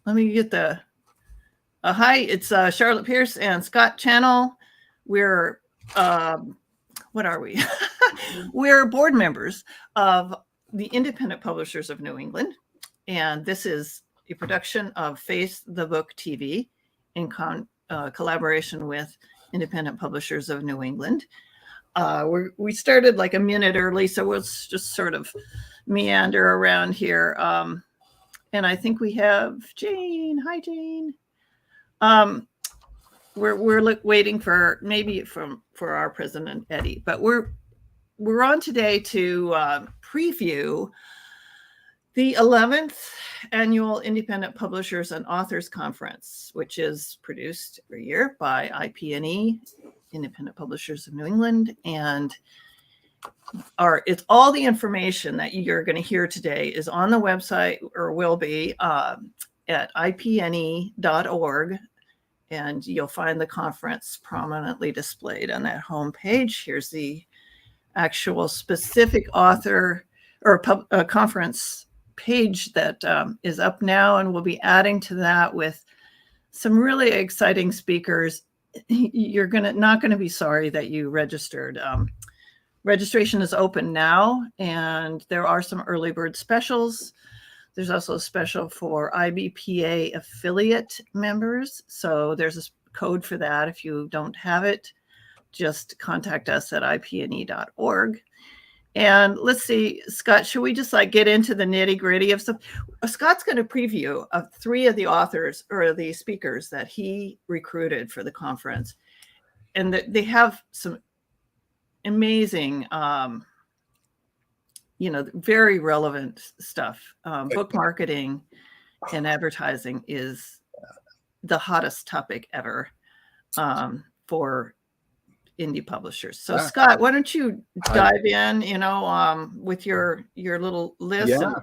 let me get the hi. It's Charlotte Pierce and Scott Channel. We're what are we? We're board members of the Independent Publishers of New England, and this is a production of Face the Book TV in collaboration with Independent Publishers of New England. We started like a minute early, so we'll just sort of meander around here. And I think we have Jane. Hi, Jane. We're waiting for maybe for our president Eddie, but we're on today to preview the 11th annual Independent Publishers and Authors Conference, which is produced every year by IPNE, Independent Publishers of New England, and it's all the information that you're going to hear today is on the website, or will be at ipne.org, and you'll find the conference prominently displayed on that homepage. Here's the actual specific author or conference page that is up now, and we'll be adding to that with some really exciting speakers. You're not going to be sorry that you registered. Registration is open now, and there are some early bird specials. There's also a special for IBPA affiliate members. So there's a code for that. If you don't have it, just contact us at ipne.org. And let's see, Scott, should we just get into the nitty gritty of stuff? Scott's going to preview of 3 of the authors or the speakers that he recruited for the conference. And they have some amazing, very relevant stuff. Book marketing and advertising is the hottest topic ever for indie publishers. So Scott, why don't you dive in, with your little list, and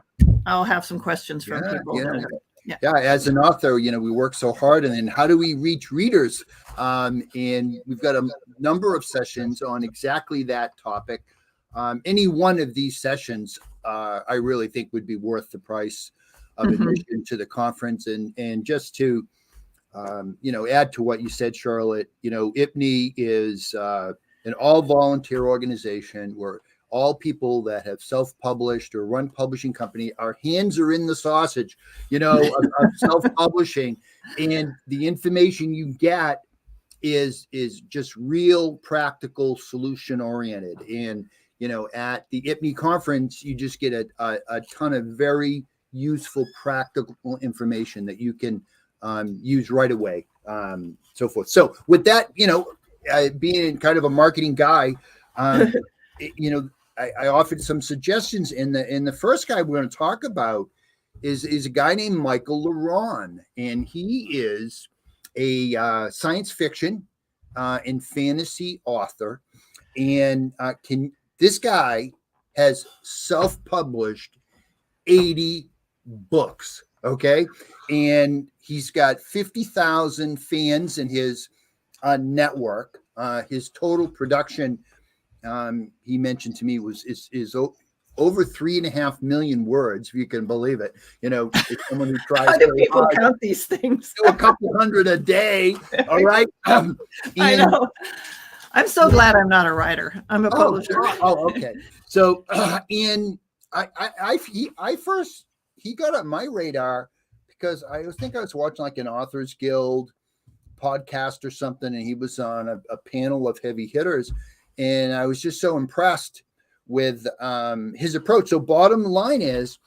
I'll have some questions from people. Yeah, as an author, we work so hard, and then how do we reach readers? And we've got a number of sessions on exactly that topic. Any one of these sessions, I really think would be worth the price of admission to the conference. And just to, add to what you said, Charlotte, IPNE is an all-volunteer organization where all people that have self-published or run publishing company, our hands are in the sausage, of self-publishing. And the information you get is just real practical solution oriented. And, at the IPNE conference, you just get a ton of very useful, practical information that you can use right away, so forth. So with that, being kind of a marketing guy, I offered some suggestions. In the first guy we're going to talk about is a guy named Michael Ronn, and he is a science fiction and fantasy author. And this guy has self-published 80 books, okay? And he's got 50,000 fans in his network. His total production, he mentioned to me, is over 3.5 million words, if you can believe it. It's someone who tries. How do people count these things? Do a couple hundred a day. All right. I know. I'm so glad I'm not a writer. I'm a publisher. Okay. So, and he got on my radar because I was watching like an Authors Guild podcast or something, and he was on a panel of heavy hitters, and I was just so impressed with his approach. So bottom line is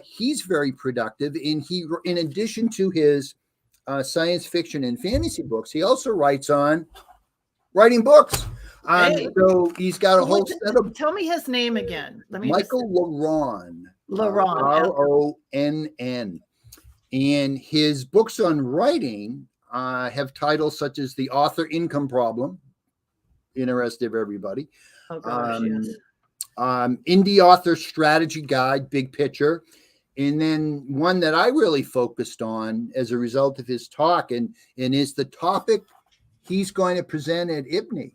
he's very productive, and he, in addition to his science fiction and fantasy books, he also writes on writing books. So he's got a whole set of. Tell me his name again. Michael Ronn. Ronn. And his books on writing have titles such as The Author Income Problem, interested of everybody. Oh gosh, yes. Indie Author Strategy Guide, Big Picture. And then one that I really focused on as a result of his talk, and is the topic he's going to present at IPNE,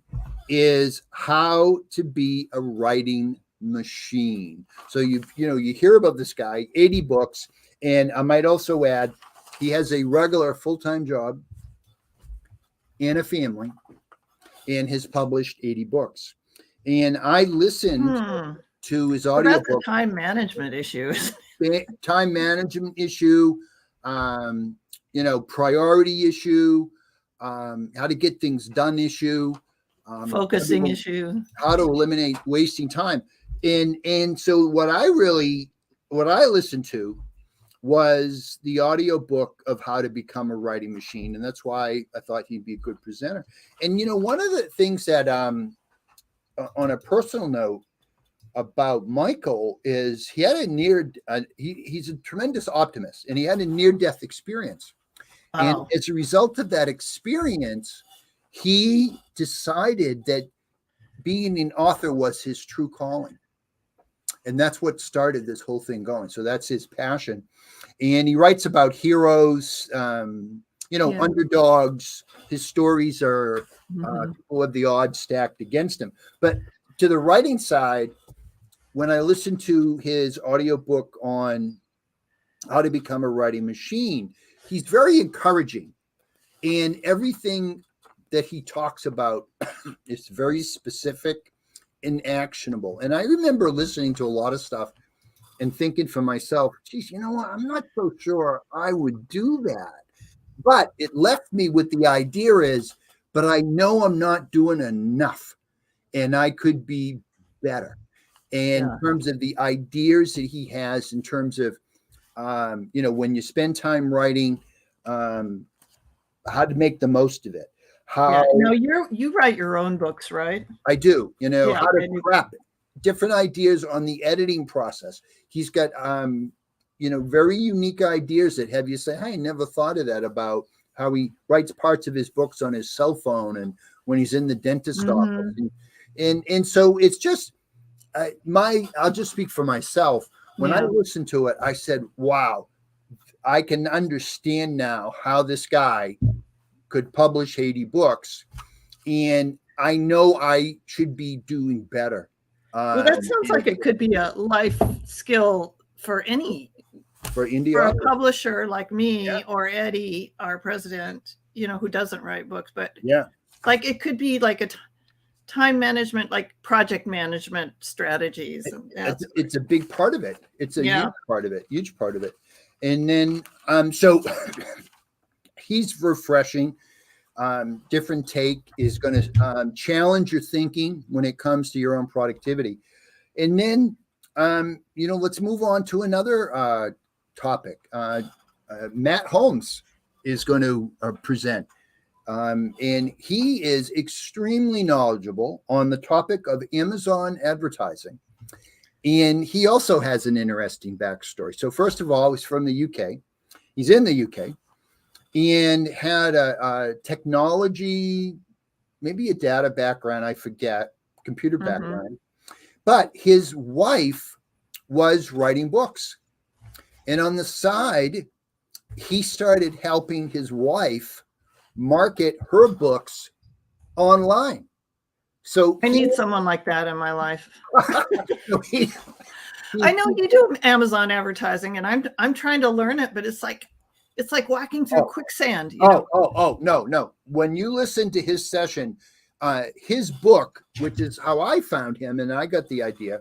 is how to be a writing machine. So you hear about this guy, 80 books, and I might also add he has a regular full-time job and a family, and has published 80 books. And I listened to his Well, that's a audiobook. time management issue. Time management issue, priority issue, how to get things done issue, Focusing issue, how to eliminate wasting time. And so what I listened to was the audiobook of How to Become a Writing Machine. And that's why I thought he'd be a good presenter. And, one of the things that, on a personal note about Michael, is he had he's a tremendous optimist, and he had a near-death experience. And as a result of that experience, he decided that being an author was his true calling. And that's what started this whole thing going. So that's his passion. And he writes about heroes, underdogs. His stories are people have the odds stacked against him. But to the writing side, when I listened to his audiobook on How to Become a Writing Machine, he's very encouraging. And everything that he talks about is very specific and actionable. And I remember listening to a lot of stuff and thinking for myself, geez, you know what? I'm not so sure I would do that. But it left me with the idea but I know I'm not doing enough and I could be better. And in terms of the ideas that he has, in terms of, when you spend time writing, how to make the most of it. Now you write your own books, right? I do, how to prep different ideas on the editing process. He's got, very unique ideas that have you say, hey, I never thought of that, about how he writes parts of his books on his cell phone and when he's in the dentist office. And so it's just, I'll just speak for myself. When I listened to it, I said, wow, I can understand now how this guy could publish 80 books. And I know I should be doing better. Well, that sounds like it could be a life skill for a publisher like me or Eddie, our president, who doesn't write books, but like it could be like a time management, like project management strategies. It's a big part of it. It's a huge part of it. And then, so he's refreshing. Different take, is going to challenge your thinking when it comes to your own productivity. And then, let's move on to another topic. Matt Holmes is going to present. And he is extremely knowledgeable on the topic of Amazon advertising. And he also has an interesting backstory. So first of all, he's from the UK. He's in the UK and had a technology, maybe a data background, I forget, computer background. But his wife was writing books. And on the side, he started helping his wife market her books online. So I need someone like that in my life. I know you do Amazon advertising, and I'm trying to learn it, but it's like walking through quicksand. No. When you listen to his session, his book, which is how I found him and I got the idea,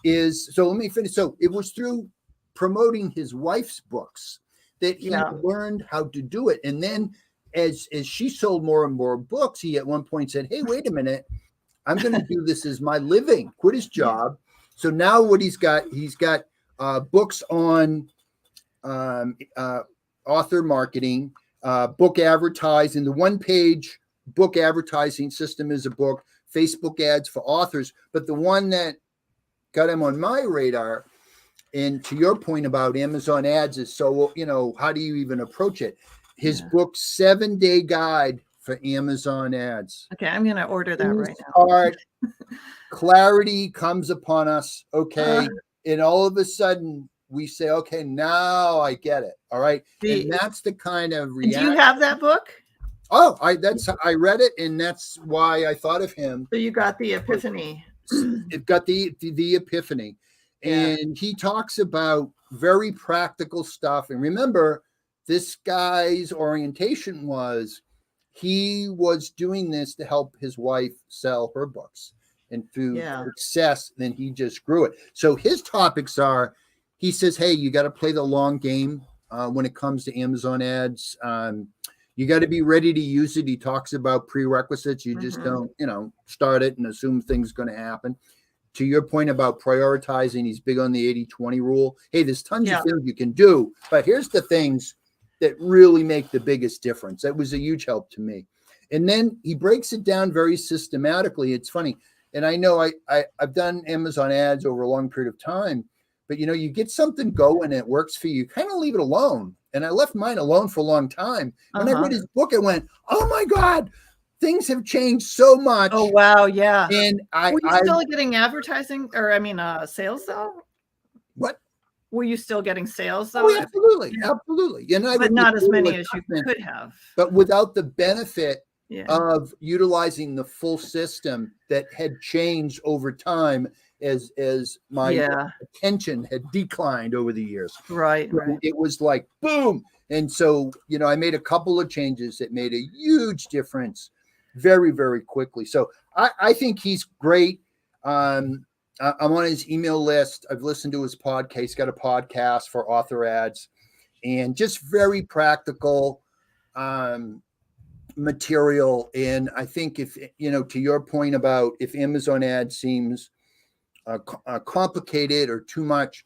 is, so let me finish. So it was through promoting his wife's books that he learned how to do it. And then as she sold more and more books, he at one point said, hey, wait a minute, I'm going to do this as my living, quit his job. So now what he's got books on author marketing, book advertising. The one-page book advertising system is a book, Facebook ads for authors. But the one that got him on my radar, and to your point about Amazon ads, is so, how do you even approach it? His book, 7-Day Guide for Amazon Ads. Okay, I'm going to order that right now. Clarity comes upon us, okay? And all of a sudden, we say, okay, now I get it. All right. And that's the kind of reaction. Do you have that book? Oh, I read it, and that's why I thought of him. So you got the epiphany. It got the epiphany. And he talks about very practical stuff. And remember, this guy's orientation was he was doing this to help his wife sell her books. And through success, then he just grew it. So his topics are, he says, hey, you got to play the long game when it comes to Amazon ads. You got to be ready to use it. He talks about prerequisites. You just don't, start it and assume things going to happen. To your point about prioritizing, he's big on the 80-20 rule. Hey, there's tons of things you can do, but here's the things that really make the biggest difference. That was a huge help to me. And then he breaks it down very systematically. It's funny. And I know I've done Amazon ads over a long period of time, but you get something going and it works for you, kind of leave it alone. And I left mine alone for a long time. When I read his book, I went, oh my God, things have changed so much. Oh, wow. Yeah. And were you still getting advertising sales though? What? Were you still getting sales though? Oh, absolutely. Yeah. Absolutely. But not as many as you could have. But without the benefit of utilizing the full system that had changed over time as my attention had declined over the years. Right. It was like, boom. And so, I made a couple of changes that made a huge difference very, very quickly. So I think he's great. I'm on his email list. I've listened to his podcast. He's got a podcast for author ads and just very practical material. And I think if, to your point about if Amazon ads seems complicated or too much,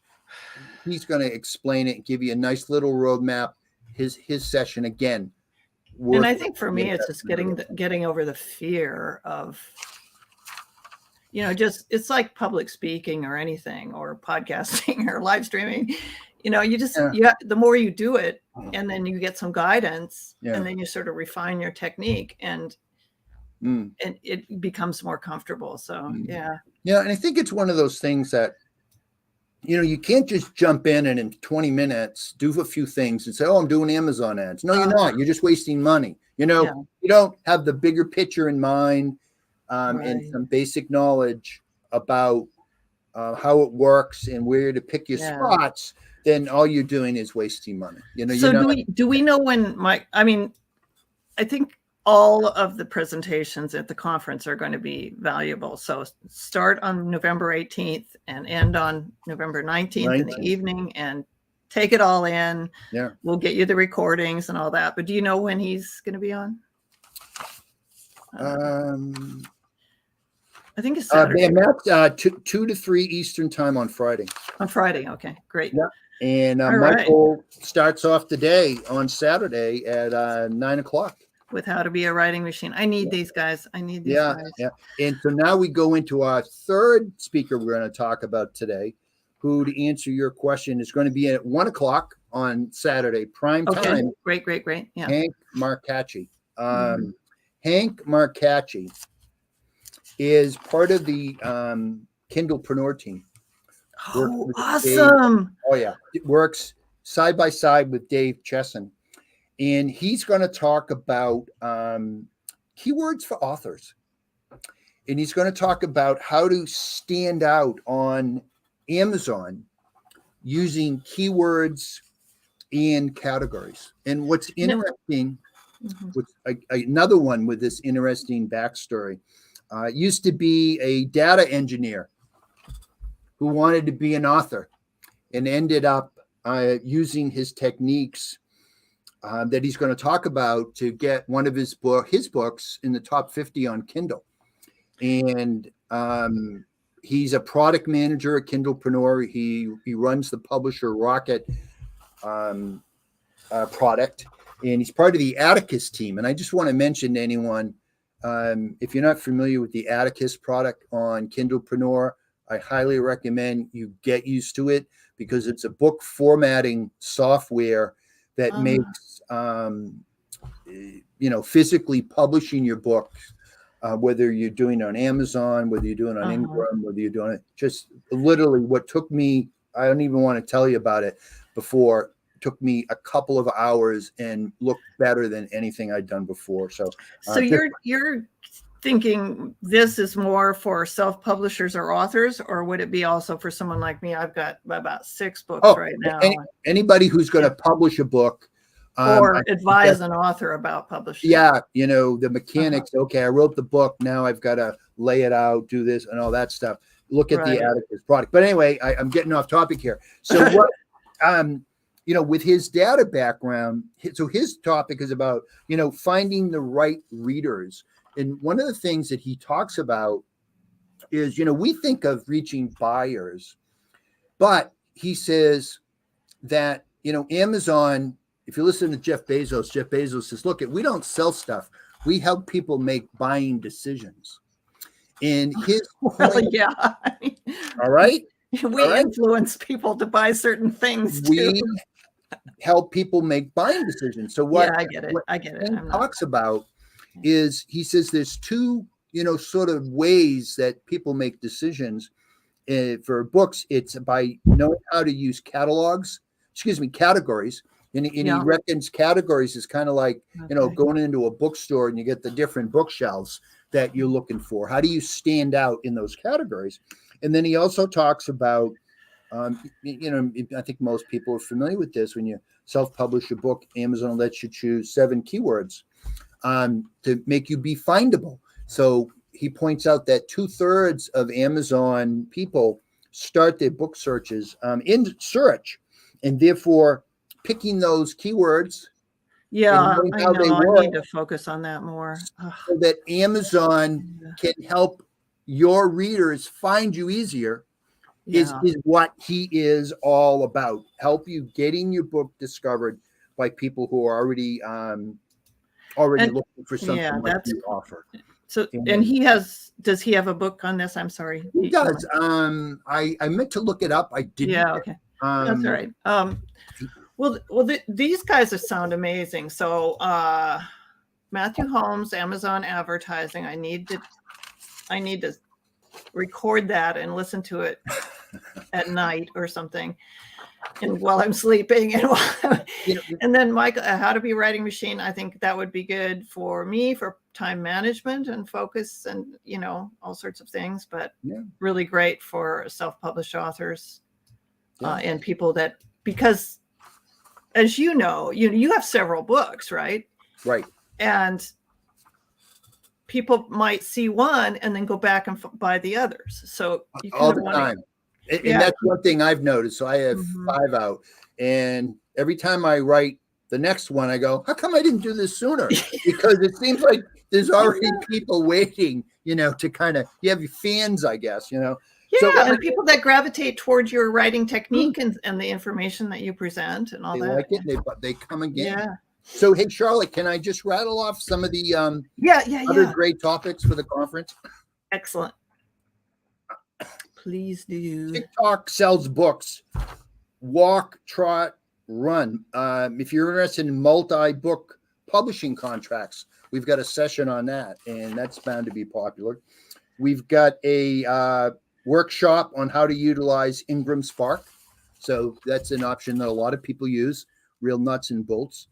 he's going to explain it and give you a nice little roadmap. His session again. And I think for me, it's just getting over the fear of, it's like public speaking or anything or podcasting or live streaming. The more you do it, and then you get some guidance, and then you sort of refine your technique, and it becomes more comfortable. So yeah. And I think it's one of those things that you can't just jump in and in 20 minutes do a few things and say, oh, I'm doing Amazon ads. No, you're not. You're just wasting money. You don't have the bigger picture in mind and some basic knowledge about how it works and where to pick your spots. Then all you're doing is wasting money. So do we know when I think all of the presentations at the conference are going to be valuable. So start on November 18th and end on November 19th in the evening and take it all in. Yeah. We'll get you the recordings and all that. But do you know when he's going to be on? I think it's Saturday. Matt, 2 to 3 Eastern time on Friday. On Friday. Okay, great. Yeah. And Michael starts off the day on Saturday at 9:00. With how to be a writing machine. I need these guys. I need these guys. Yeah. And so now we go into our third speaker we're going to talk about today, who, to answer your question, is going to be at 1:00 on Saturday, prime time. Great. Yeah. Hank Marcacci. Hank Marcacci is part of the Kindlepreneur team. Oh, awesome. It works side by side with Dave Chesson. And he's going to talk about keywords for authors. And he's going to talk about how to stand out on Amazon using keywords and categories. And what's interesting, another one with this interesting backstory, used to be a data engineer who wanted to be an author and ended up using his techniques that he's going to talk about to get one of his books in the top 50 on Kindle. And he's a product manager at Kindlepreneur. He runs the publisher Rocket product, and he's part of the Atticus team. And I just want to mention to anyone, if you're not familiar with the Atticus product on Kindlepreneur, I highly recommend you get used to it because it's a book formatting software that makes, physically publishing your book, whether you're doing it on Amazon, whether you're doing it on Ingram, whether you're doing it, just literally what took me, I don't even want to tell you about it before, took me a couple of hours and looked better than anything I'd done before. So you're thinking this is more for self-publishers or authors, or would it be also for someone like me? I've got about 6 books right now. Anybody who's going to publish a book, Or advise an author about publishing. Yeah, the mechanics. Okay, I wrote the book. Now I've got to lay it out, do this, and all that stuff. Look at the Atticus product. But anyway, I'm getting off topic here. So what? With his data background, so his topic is about finding the right readers. And one of the things that he talks about is we think of reaching buyers, but he says that Amazon. If you listen to Jeff Bezos says, look, we don't sell stuff. We help people make buying decisions. And his point, all right. We influence people to buy certain things too. We help people make buying decisions. So what I get it. He talks about is he says there's two, sort of ways that people make decisions. For books, it's by knowing how to use categories. And he reckons categories is kind of like, going into a bookstore and you get the different bookshelves that you're looking for. How do you stand out in those categories? And then he also talks about, I think most people are familiar with this. When you self-publish a book, Amazon lets you choose 7 keywords to make you be findable. So he points out that 2/3 of Amazon people start their book searches in search, and therefore picking those keywords. I need to focus on that more. So that Amazon can help your readers find you easier is what he is all about. Help you getting your book discovered by people who are already looking for something like you offer. So, and does he have a book on this? I'm sorry. He does. I meant to look it up. I didn't. Yeah. Okay. That's all right. Well, these guys sound amazing. So, Matthew Holmes, Amazon advertising. I need to record that and listen to it at night or something, and while I'm sleeping, and then Mike, how to be a writing machine. I think that would be good for me for time management and focus, and all sorts of things. But really great for self-published authors and people that, because as you have several books, right? Right. And people might see one and then go back and buy the others. So you all the time. And that's one thing I've noticed. So I have 5 out, and every time I write the next one, I go, how come I didn't do this sooner? Because it seems like there's already people waiting, to kind of, you have your fans, I guess, and people that gravitate towards your writing technique and the information that you present and all they that. Like it. They come again. Yeah. So, hey, Charlotte, can I just rattle off some of the other great topics for the conference? Excellent. Please do. TikTok sells books. Walk, trot, run. If you're interested in multi-book publishing contracts, we've got a session on that, and that's bound to be popular. We've got a workshop on how to utilize Ingram Spark. So that's an option that a lot of people use, real nuts and bolts.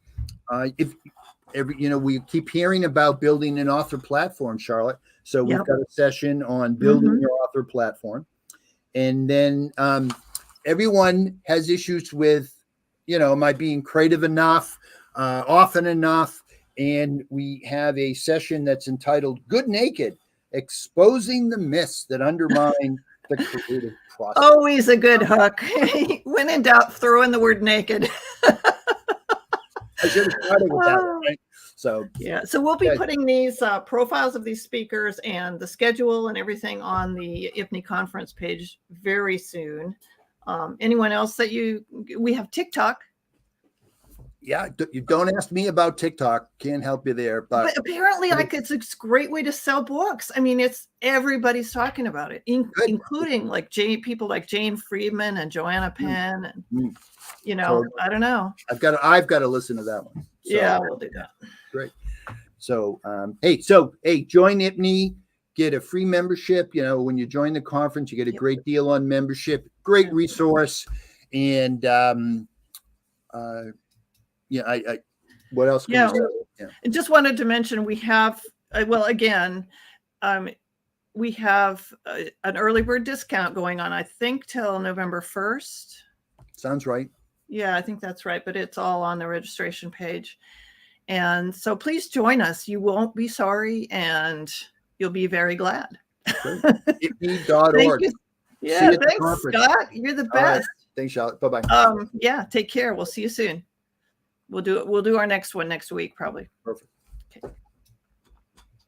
We keep hearing about building an author platform, Charlotte. So we've got a session on building your author platform. And then everyone has issues with, am I being creative enough, often enough? And we have a session that's entitled Good Naked, Exposing the Myths That Undermine the Creative Process. Always a good hook. When in doubt, throw in the word naked. I should have started with that one, right? So we'll be putting these profiles of these speakers and the schedule and everything on the IPNE conference page very soon. Anyone else we have TikTok. Yeah, you don't ask me about TikTok. Can't help you there. But apparently, it's a great way to sell books. I mean, everybody's talking about it, including people like Jane Friedman and Joanna Penn. And, I don't know. I've got to listen to that one. So, we'll do that. Great. So, hey, join IPNE, get a free membership. When you join the conference, you get a great deal on membership. Great resource, and what else? I just wanted to mention we have, we have an early bird discount going on, I think, till November 1st. Sounds right. Yeah, I think that's right. But it's all on the registration page. And so please join us. You won't be sorry, and you'll be very glad. IPNE.org. Thank you. See Yeah, you at the thanks, conference. Scott. You're the All right. best. Thanks, Charlotte. Bye-bye. Yeah, take care. We'll see you soon. We'll do our next one next week, probably. Perfect. Okay.